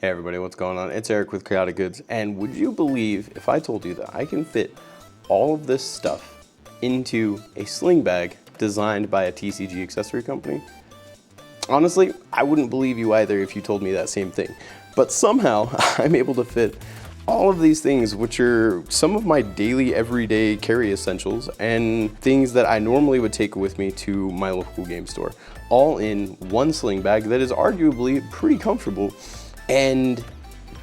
Hey everybody, what's going on? It's Eric with Chaotic Goods, and would you believe if I told you that I can fit all of this stuff into a sling bag designed by a TCG accessory company? Honestly, I wouldn't believe you either if you told me that same thing. But somehow, I'm able to fit all of these things, which are some of my daily, everyday carry essentials and things that I normally would take with me to my local game store, all in one sling bag that is arguably pretty comfortable and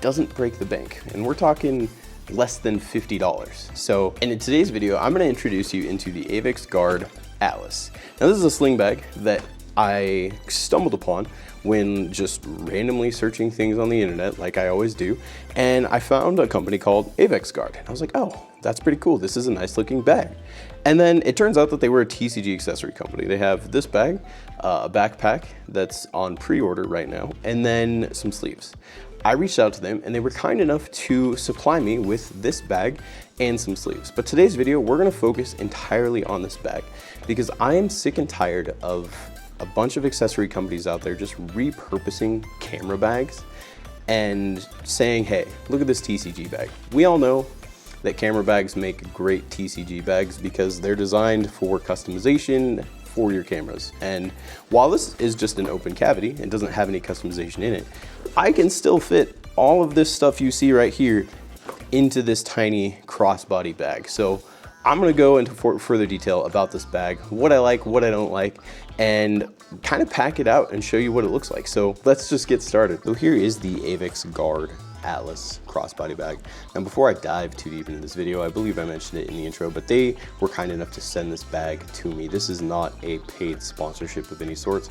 doesn't break the bank. And we're talking less than $50. So, and in today's video, I'm gonna introduce you into the Avex Guard Atlas. Now this is a sling bag that I stumbled upon when just randomly searching things on the internet, like I always do, and I found a company called Avex Guard. And I was like, oh, that's pretty cool. This is a nice looking bag. And then it turns out that they were a TCG accessory company. They have this bag, a backpack that's on pre-order right now, and then some sleeves. I reached out to them and they were kind enough to supply me with this bag and some sleeves. But today's video, we're gonna focus entirely on this bag because I am sick and tired of a bunch of accessory companies out there just repurposing camera bags and saying, hey, look at this TCG bag. We all know that camera bags make great TCG bags because they're designed for customization for your cameras. And while this is just an open cavity and doesn't have any customization in it, I can still fit all of this stuff you see right here into this tiny crossbody bag. So I'm gonna go into further detail about this bag, what I like, what I don't like, and kind of pack it out and show you what it looks like. So let's just get started. So here is the Avex Guard Atlas crossbody bag. And before I dive too deep into this video, I believe I mentioned it in the intro, but they were kind enough to send this bag to me. This is not a paid sponsorship of any sorts.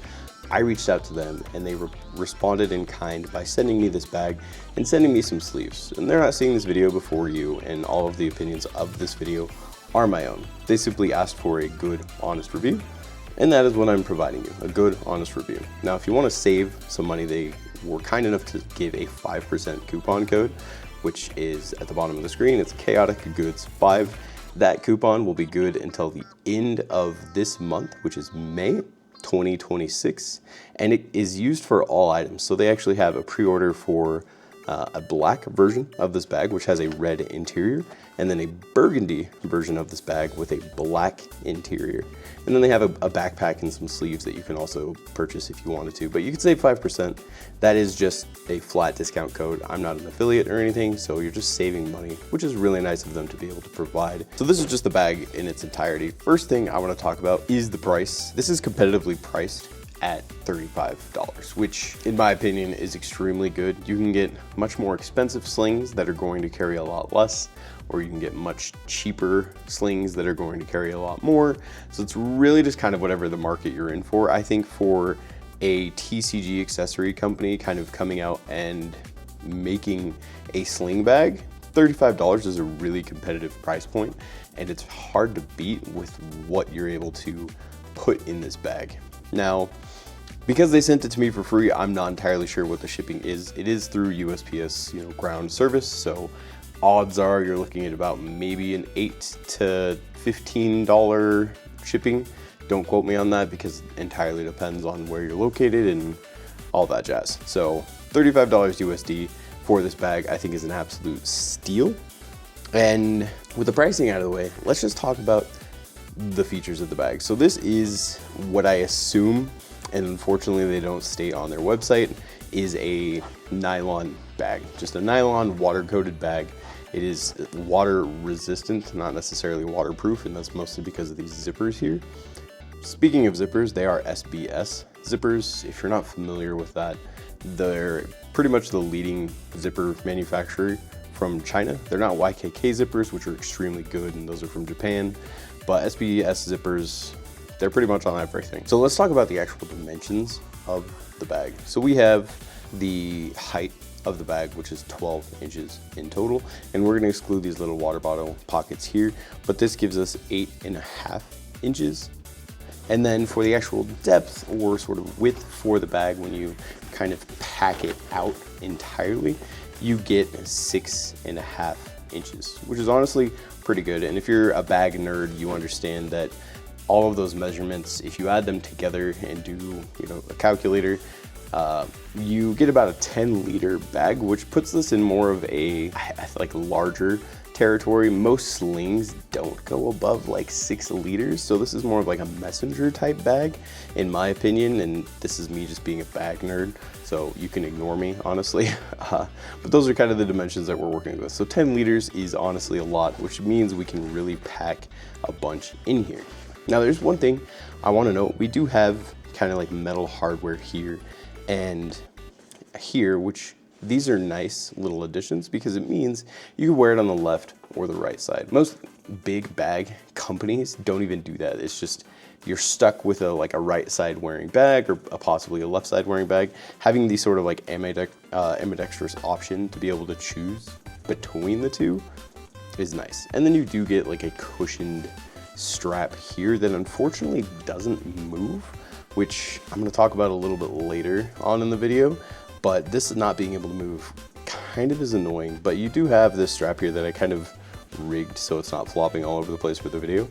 I reached out to them and they responded in kind by sending me this bag and sending me some sleeves. And they're not seeing this video before you, and all of the opinions of this video are my own. They simply asked for a good, honest review, and that is what I'm providing you, a good, honest review. Now, if you want to save some money, they were kind enough to give a 5% coupon code, which is at the bottom of the screen. It's Chaotic Goods 5. That coupon will be good until the end of this month, which is May 2026, and it is used for all items. So they actually have a pre-order for a black version of this bag, which has a red interior, and then a burgundy version of this bag with a black interior. And then they have a backpack and some sleeves that you can also purchase if you wanted to, but you can save 5%. That is just a flat discount code. I'm not an affiliate or anything, so you're just saving money, which is really nice of them to be able to provide. So this is just the bag in its entirety. First thing I want to talk about is the price. This is competitively priced at $35, which in my opinion is extremely good. You can get much more expensive slings that are going to carry a lot less, or you can get much cheaper slings that are going to carry a lot more. So it's really just kind of whatever the market you're in for. I think for a TCG accessory company kind of coming out and making a sling bag, $35 is a really competitive price point, and it's hard to beat with what you're able to put in this bag. Now, because they sent it to me for free, I'm not entirely sure what the shipping is. It is through USPS, ground service, so odds are you're looking at about maybe an $8 to $15 shipping. Don't quote me on that because it entirely depends on where you're located and all that jazz. So $35 USD for this bag, I think, is an absolute steal. And with the pricing out of the way, let's just talk about the features of the bag. So this is what I assume, and unfortunately they don't state on their website, is a nylon bag, just a nylon water-coated bag. It is water resistant, not necessarily waterproof, and that's mostly because of these zippers here. Speaking of zippers, they are SBS zippers. If you're not familiar with that, they're pretty much the leading zipper manufacturer from China. They're not YKK zippers, which are extremely good, and those are from Japan. But SBS zippers, they're pretty much on everything. So let's talk about the actual dimensions of the bag. So we have the height of the bag, which is 12 inches in total. And we're gonna exclude these little water bottle pockets here, but this gives us 8.5 inches. And then for the actual depth or sort of width for the bag, when you kind of pack it out entirely, you get 6.5 inches, which is honestly pretty good. And if you're a bag nerd, you understand that all of those measurements, if you add them together and do a calculator, you get about a 10-liter bag, which puts this in more of a like larger territory. Most slings don't go above like 6 liters, so this is more of like a messenger type bag in my opinion, and this is me just being a bag nerd, so you can ignore me honestly. But those are kind of the dimensions that we're working with. So 10 liters is honestly a lot, which means we can really pack a bunch in here. Now there's one thing I want to note. We do have kind of like metal hardware here and here, which these are nice little additions because it means you can wear it on the left or the right side. Most big bag companies don't even do that. It's just you're stuck with like a right side wearing bag or possibly a left side wearing bag. Having these sort of like ambidextrous option to be able to choose between the two is nice. And then you do get like a cushioned strap here that unfortunately doesn't move, which I'm going to talk about a little bit later on in the video. But this not being able to move kind of is annoying. But you do have this strap here that I kind of rigged so it's not flopping all over the place for the video.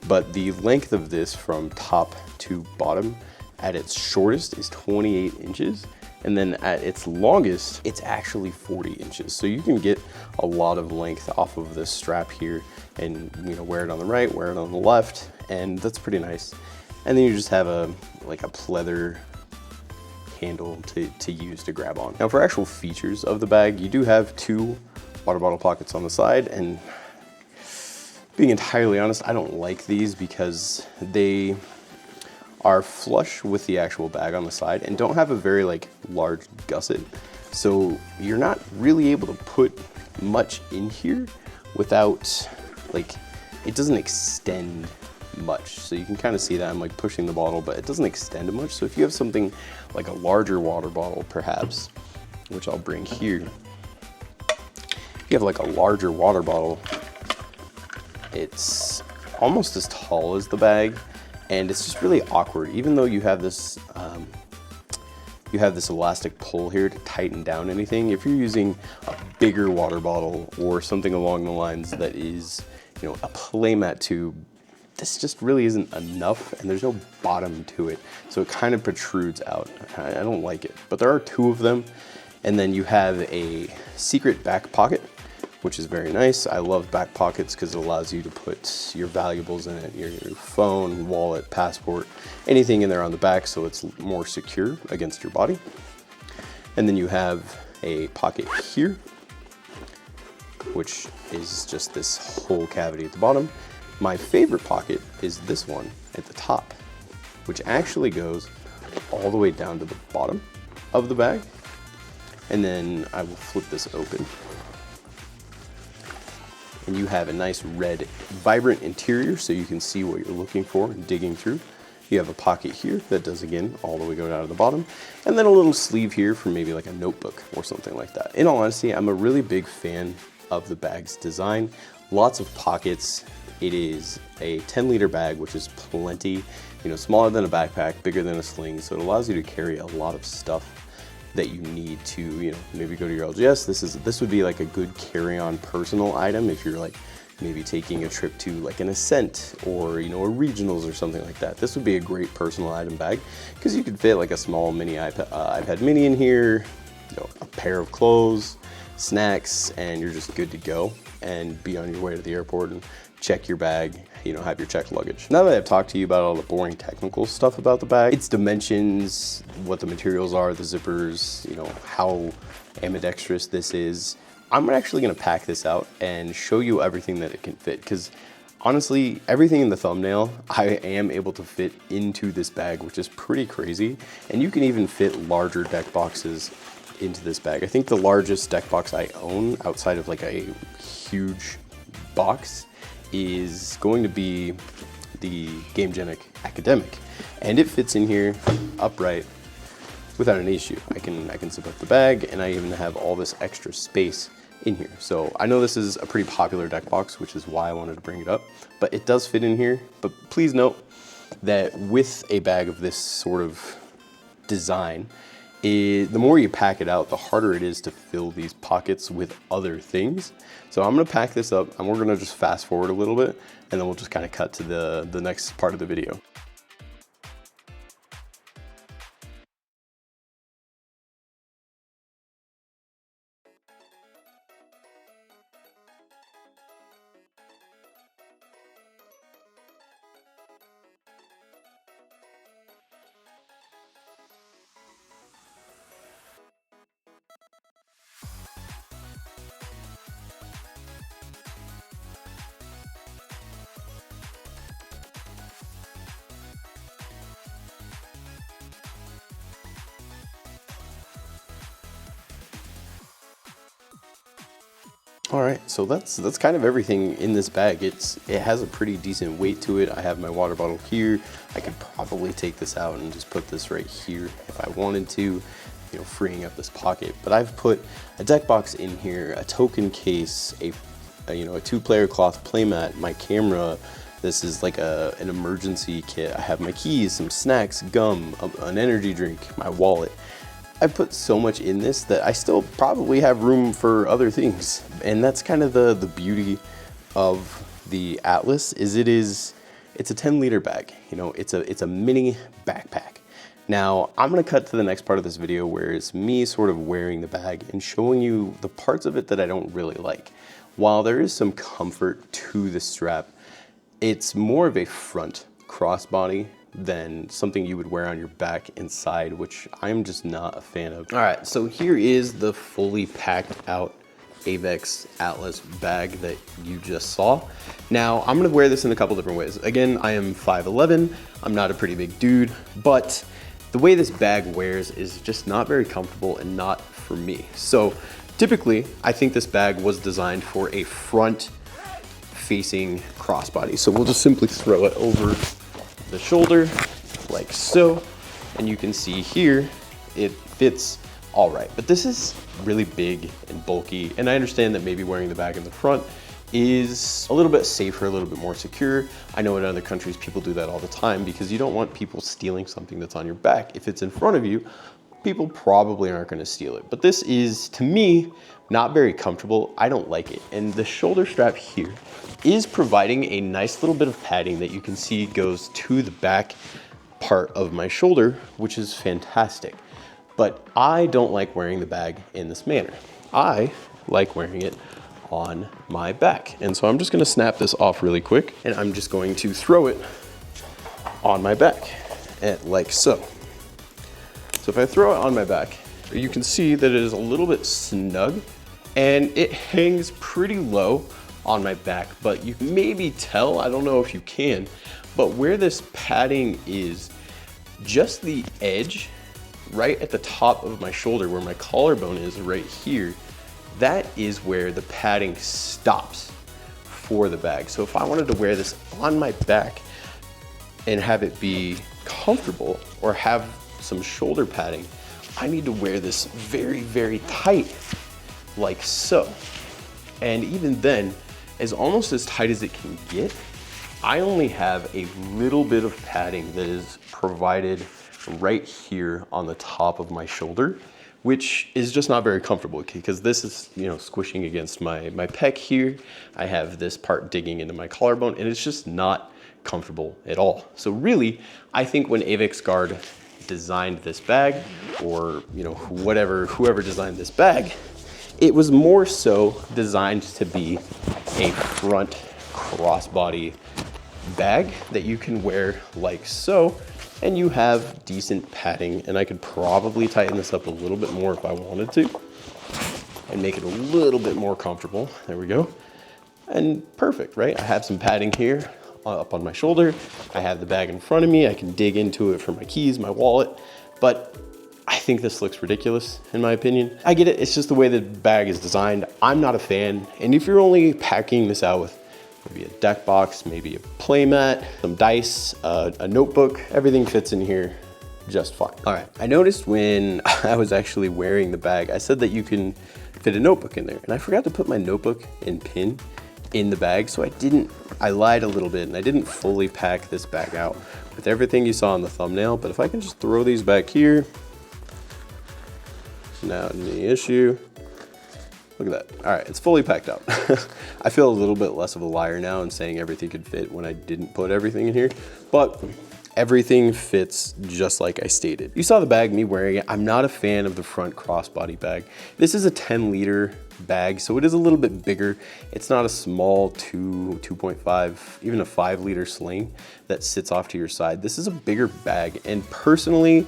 But the length of this from top to bottom at its shortest is 28 inches. And then at its longest, it's actually 40 inches. So you can get a lot of length off of this strap here and, you know, wear it on the right, wear it on the left, and that's pretty nice. And then you just have a pleather handle to use to grab on. Now for actual features of the bag, you do have 2 water bottle pockets on the side, and being entirely honest, I don't like these because they are flush with the actual bag on the side and don't have a very like large gusset. So you're not really able to put much in here without, like, it doesn't extend much. So you can kind of see that I'm like pushing the bottle, but it doesn't extend much. So if you have something like a larger water bottle perhaps, which I'll bring here, if you have like a larger water bottle, it's almost as tall as the bag, and it's just really awkward. Even though you have this elastic pull here to tighten down anything, if you're using a bigger water bottle or something along the lines that is, you know, a playmat tube, this just really isn't enough, and there's no bottom to it, so it kind of protrudes out. I don't like it, but there are 2 of them. And then you have a secret back pocket, which is very nice. I love back pockets because it allows you to put your valuables in it, your phone, wallet, passport, anything in there on the back, so it's more secure against your body. And then you have a pocket here, which is just this whole cavity at the bottom. My favorite pocket is this one at the top, which actually goes all the way down to the bottom of the bag. And then I will flip this open, and you have a nice red, vibrant interior so you can see what you're looking for and digging through. You have a pocket here that does, again, all the way go down to the bottom, and then a little sleeve here for maybe like a notebook or something like that. In all honesty, I'm a really big fan of the bag's design. Lots of pockets. It is a 10-liter bag, which is plenty, you know, smaller than a backpack, bigger than a sling, so it allows you to carry a lot of stuff that you need to, you know, maybe go to your LGS. This would be like a good carry-on personal item if you're like maybe taking a trip to like an Ascent or, you know, a regionals or something like that. This would be a great personal item bag because you could fit like a small mini iPad mini in here, you know, a pair of clothes, snacks, and you're just good to go and be on your way to the airport and check your bag, you know, have your checked luggage. Now that I've talked to you about all the boring technical stuff about the bag, its dimensions, what the materials are, the zippers, you know, how ambidextrous this is, I'm actually gonna pack this out and show you everything that it can fit, because honestly, everything in the thumbnail, I am able to fit into this bag, which is pretty crazy. And you can even fit larger deck boxes into this bag. I think the largest deck box I own outside of like a huge box is going to be the Gamegenic Academic, and it fits in here upright without an issue. I can zip up the bag, and I even have all this extra space in here. So I know this is a pretty popular deck box, which is why I wanted to bring it up, but it does fit in here. But please note that with a bag of this sort of design, the more you pack it out, the harder it is to fill these pockets with other things. So I'm gonna pack this up, and we're gonna just fast forward a little bit, and then we'll just kind of cut to the next part of the video. All right, so that's kind of everything in this bag. It has a pretty decent weight to it. I have my water bottle here. I could probably take this out and just put this right here if I wanted to, you know, freeing up this pocket. But I've put a deck box in here, a token case, a 2-player cloth playmat, my camera. This is like an emergency kit. I have my keys, some snacks, gum, an energy drink, my wallet. I put so much in this that I still probably have room for other things. And that's kind of the beauty of the Atlas, is it's a 10-liter bag. You know, it's a mini backpack. Now, I'm gonna cut to the next part of this video where it's me sort of wearing the bag and showing you the parts of it that I don't really like. While there is some comfort to the strap, it's more of a front crossbody than something you would wear on your back inside, which I'm just not a fan of. All right, so here is the fully packed out Avex Atlas bag that you just saw. Now, I'm gonna wear this in a couple different ways. Again, I am 5'11", I'm not a pretty big dude, but the way this bag wears is just not very comfortable and not for me. So typically, I think this bag was designed for a front facing crossbody. So we'll just simply throw it over the shoulder like so, and you can see here it fits all right. But this is really big and bulky, and I understand that maybe wearing the bag in the front is a little bit safer, a little bit more secure. I know in other countries people do that all the time because you don't want people stealing something that's on your back. If it's in front of you, people probably aren't going to steal it. But this is, to me, not very comfortable. I don't like it. And the shoulder strap here is providing a nice little bit of padding that you can see goes to the back part of my shoulder, which is fantastic. But I don't like wearing the bag in this manner. I like wearing it on my back. And so I'm just gonna snap this off really quick, and I'm just going to throw it on my back, and like so. So if I throw it on my back, you can see that it is a little bit snug, and it hangs pretty low on my back, but you can maybe tell, I don't know if you can, but where this padding is, just the edge right at the top of my shoulder where my collarbone is right here, that is where the padding stops for the bag. So if I wanted to wear this on my back and have it be comfortable or have some shoulder padding, I need to wear this very, very tight, like so. And even then, as almost as tight as it can get, I only have a little bit of padding that is provided right here on the top of my shoulder, which is just not very comfortable because this is, you know, squishing against my pec here. I have this part digging into my collarbone, and it's just not comfortable at all. So really, I think when Avex Guard designed this bag, or you know, whoever designed this bag, it was more so designed to be a front crossbody bag that you can wear like so, and you have decent padding. And I could probably tighten this up a little bit more if I wanted to and make it a little bit more comfortable. There we go. And perfect, right? I have some padding here up on my shoulder. I have the bag in front of me. I can dig into it for my keys, my wallet, but I think this looks ridiculous in my opinion. I get it, it's just the way the bag is designed. I'm not a fan. And if you're only packing this out with maybe a deck box, maybe a playmat, some dice, a notebook, everything fits in here just fine. All right, I noticed when I was actually wearing the bag, I said that you can fit a notebook in there, and I forgot to put my notebook and pin in the bag, so I lied a little bit and I didn't fully pack this bag out with everything you saw in the thumbnail. But if I can just throw these back here, not any issue. Look at that. All right, it's fully packed out. I feel a little bit less of a liar now in saying everything could fit when I didn't put everything in here, but everything fits just like I stated. You saw the bag, me wearing it. I'm not a fan of the front crossbody bag. This is a 10-liter bag, so it is a little bit bigger. It's not a small 2.5, even a 5-liter sling that sits off to your side. This is a bigger bag, and personally,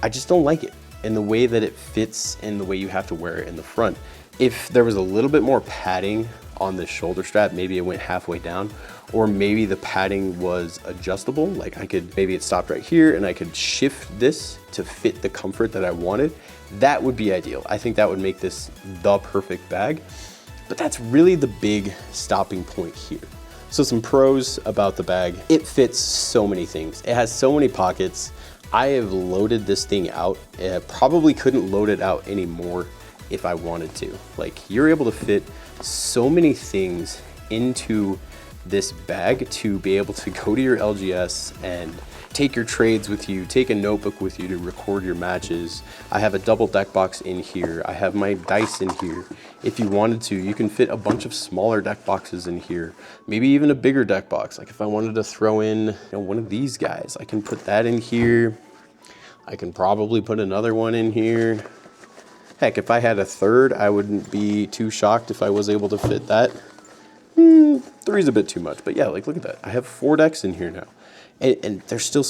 I just don't like it in the way that it fits and the way you have to wear it in the front. If there was a little bit more padding on the shoulder strap, maybe it went halfway down, or maybe the padding was adjustable, like maybe it stopped right here and I could shift this to fit the comfort that I wanted, that would be ideal. I think that would make this the perfect bag. But that's really the big stopping point here. So some pros about the bag. It fits so many things. It has so many pockets. I have loaded this thing out. Probably couldn't load it out anymore if I wanted to. Like, you're able to fit so many things into this bag to be able to go to your LGS and take your trades with you, take a notebook with you to record your matches. I have a double deck box in here. I have my dice in here. If you wanted to, you can fit a bunch of smaller deck boxes in here, maybe even a bigger deck box. Like if I wanted to throw in one of these guys, I can put that in here. I can probably put another one in here. Heck, if I had a third, I wouldn't be too shocked if I was able to fit that. Three's a bit too much, but yeah, like look at that. I have 4 decks in here now. And there's still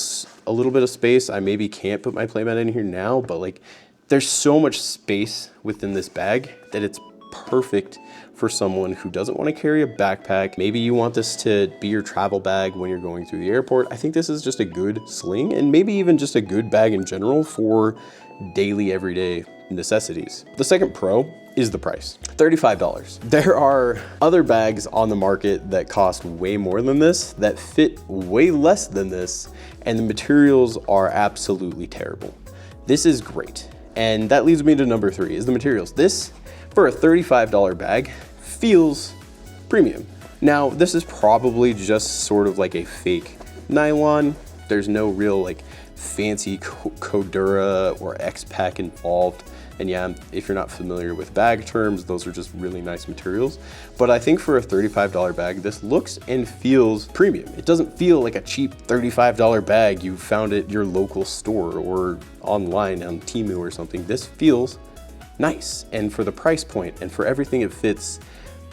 a little bit of space. I maybe can't put my playmat in here now, but like there's so much space within this bag that it's perfect for someone who doesn't want to carry a backpack. Maybe you want this to be your travel bag when you're going through the airport. I think this is just a good sling, and maybe even just a good bag in general for daily, everyday necessities. The second pro is the price, $35. There are other bags on the market that cost way more than this, that fit way less than this, and the materials are absolutely terrible. This is great. And that leads me to number 3, is the materials. This, for a $35 bag, feels premium. Now, this is probably just sort of like a fake nylon. There's no real like fancy Codura or X-Pack involved. And yeah, if you're not familiar with bag terms, those are just really nice materials. But I think for a $35 bag, this looks and feels premium. It doesn't feel like a cheap $35 bag you found at your local store or online on Temu or something. This feels nice. And for the price point and for everything it fits,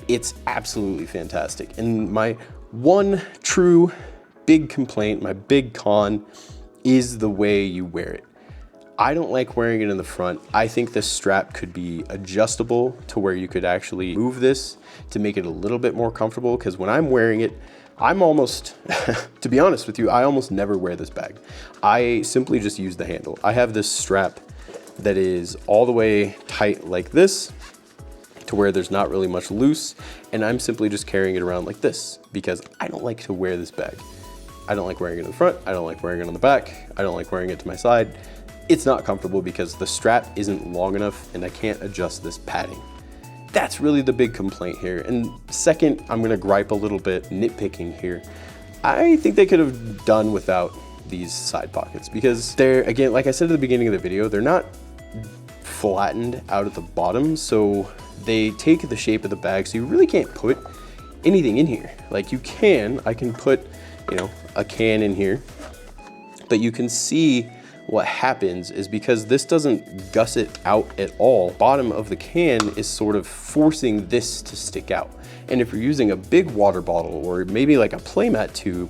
it's absolutely fantastic. And my one true big complaint, my big con, is the way you wear it. I don't like wearing it in the front. I think this strap could be adjustable to where you could actually move this to make it a little bit more comfortable, because when I'm wearing it, I'm almost, to be honest with you, I almost never wear this bag. I simply just use the handle. I have this strap that is all the way tight like this to where there's not really much loose, and I'm simply just carrying it around like this because I don't like to wear this bag. I don't like wearing it in the front. I don't like wearing it on the back. I don't like wearing it to my side. It's not comfortable because the strap isn't long enough and I can't adjust this padding. That's really the big complaint here. And second, I'm gonna gripe a little bit, nitpicking here. I think they could have done without these side pockets because they're, again, like I said at the beginning of the video, they're not flattened out at the bottom, so they take the shape of the bag, so you really can't put anything in here. Like I can put, a can in here, but you can see what happens is because this doesn't gusset out at all, bottom of the can is sort of forcing this to stick out. And if you're using a big water bottle or maybe like a playmat tube,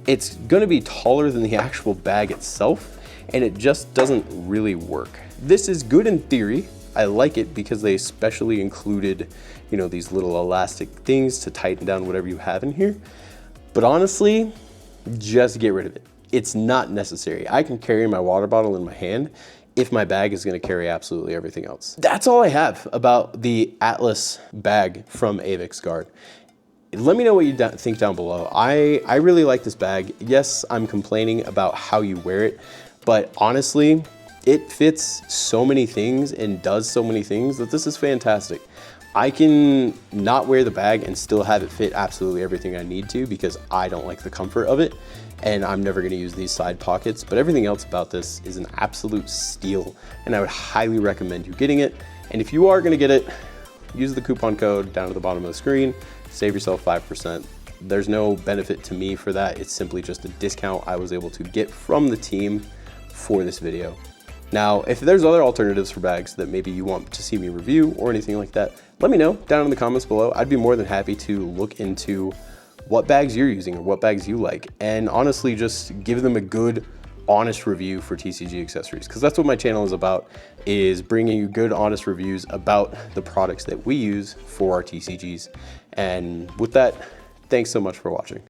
it's gonna be taller than the actual bag itself, and it just doesn't really work. This is good in theory. I like it because they especially included, these little elastic things to tighten down whatever you have in here. But honestly, just get rid of it. It's not necessary. I can carry my water bottle in my hand if my bag is gonna carry absolutely everything else. That's all I have about the Atlas bag from Avex Guard. Let me know what you think down below. I really like this bag. Yes, I'm complaining about how you wear it, but honestly, it fits so many things and does so many things that this is fantastic. I can not wear the bag and still have it fit absolutely everything I need to because I don't like the comfort of it, and I'm never gonna use these side pockets, but everything else about this is an absolute steal, and I would highly recommend you getting it. And if you are gonna get it, use the coupon code down at the bottom of the screen, save yourself 5%. There's no benefit to me for that. It's simply just a discount I was able to get from the team for this video. Now, if there's other alternatives for bags that maybe you want to see me review or anything like that, let me know down in the comments below. I'd be more than happy to look into what bags you're using or what bags you like, and honestly just give them a good, honest review for TCG accessories, because that's what my channel is about, is bringing you good, honest reviews about the products that we use for our TCGs. And with that, thanks so much for watching.